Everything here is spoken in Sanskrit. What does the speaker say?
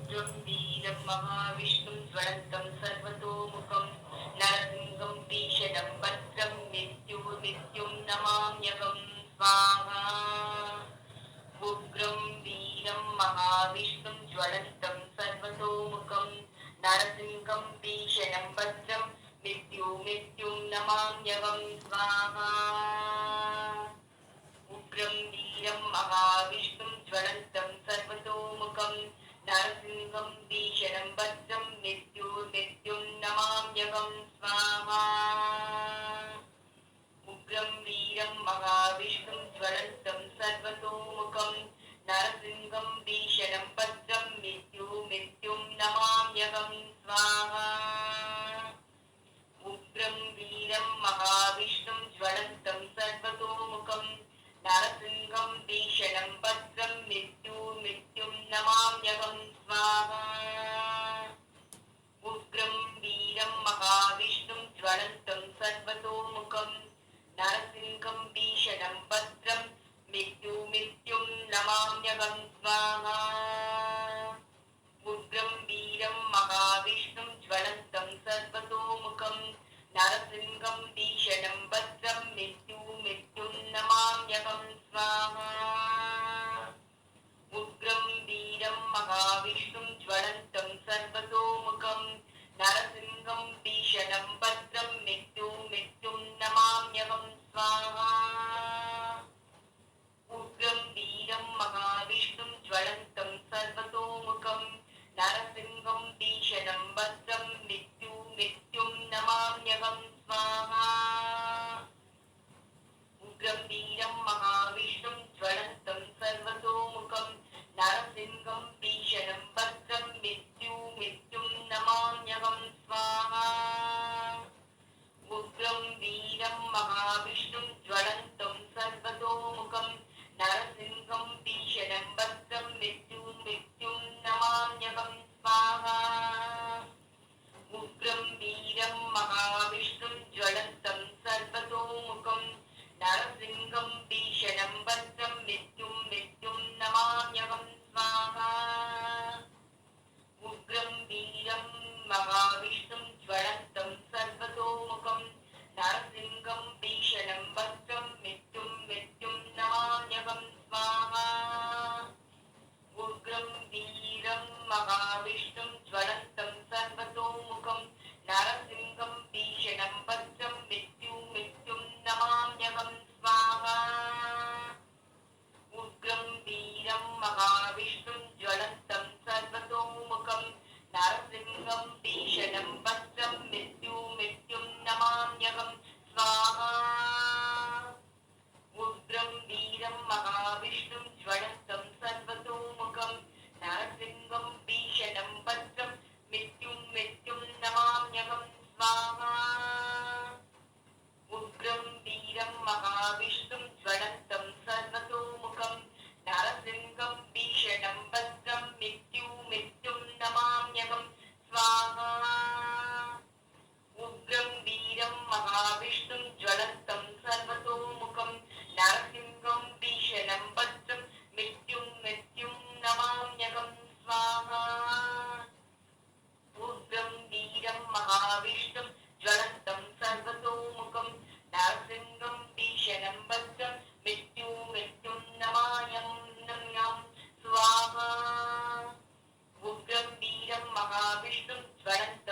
उग्रं वीरं महाविष्णुं ज्वलन्तं सर्वतोमुखं नरसिंहं भीषणं भद्रं मृत्युं नमाम्यहं स्वाहा। उग्रं वीरं महाविष्णुं ज्वलन्तं सर्वतोमुखं नरसिंहं भीषणं भद्रं मृत्युं नमाम्यहं स्वाहा। उग्रं वीरं महाविष्णुं ज्वलन्तं सर्वतोमुखं नरसिंहं भीषणं भद्रं मृत्युं नमाम्यहं स्वाहा। उग्रं वीरं महाविष्णुं ज्वलन्तं सर्वतोमुखं नरसिंहं भीषणं भद्रं मृत्युं नमाम्यहं स्वाहा। उग्रं वीरं महाविष्णुं ज्वलन्तं सर्वतोमुखं नरसिंहं भीषणं भद्रं मृत्युं नमाम्यहं स्वाहा। उग्रं वीरं महाविष्णुं ज्वलन्तं सर्वतोमुखं नरसिंहं भीषणं भद्रं मृत्युं नमाम्यहं स्वाहा। उग्रं वीरं महाविष्णुं ज्वलन्तं सर्वतोमुखं नरसिंहं भीषणं भद्रं मृत्युं नमाम्यहं स्वाहा। उग्रं वीरं महाविष्णुं ज्वलन्तं सर्वतोमुखं नरसिंहं भीषणं भद्रं मृत्युं नमाम्यहं स्वाहा। उग्रं वीरं महाविष्णुं ज्वलन्तं सर्वतोमुखं नरसिंहं भीषणं भद्रं मृत्युं नमाम्यहं स्वाहा। उग्रं वीरं महाविष्णुं ज्वलन्तं सर्वतोमुखं नरसिंहं भीषणं भद्रं मृत्युं नमाम्यहं स्वाहा। उग्रं वीरं महाविष्णुं ज्वलन्तं सर्वतोमुखं नरसिंहं भीषणं भद्रं मृत्युं नमाम्यहं स्वाहा। उग्रं वीरं महाविष्णुं ज्वलन्तं सर्वतोमुखं नरसिंहं भीषणं भद्रं मृत्युं नमाम्यहं स्वाहा। उग्रं वीरं महाविष्णुं ज्वलन्तं सर्वतोमुखं नरसिंहं भीषणं भद्रं मृत्युं नमाम्यहं स्वाहा। उग्रं वीरं महाविष्णुं ज्वलन्तं सर्वतोमुखं नरसिंहं भीषणं भद्रं मृत्युं नमाम्यहं स्वाहा। उग्रं वीरं महाविष्णुं ज्वलन्तं सर्वतोमुखं नरसिंहं भीषणं भद्रं मृत्युं नमाम्यहं स्वाहा। उग्रं वीरं महाविष्णुं ज्वलन्तं सर्वतोमुखं नरसिंहं भीषणं भद्रं मृत्युं नमाम्यहं स्वाहा। उग्रं वीरं महाविष्णुं ज्वलन्तं सर्वतोमुखं नरसिंहं भीषणं भद्रं मृत्युं नमाम्यहं स्वाहा। उग्रं वीरं महाविष्णुं ज्वलन्तं सर्वतोमुखं नरसिंहं भीषणं भद्रं मृत्युं नमाम्यहं स्वाहा। उग्रं वीरं महाविष्णुं ज्वलन्तं सर्वतोमुखं नरसिंहं भीषणं भद्रं मृत्युं नमाम्यहं स्वाहा। उग्रं वीरं महाविष्णुं ज्वलन्तं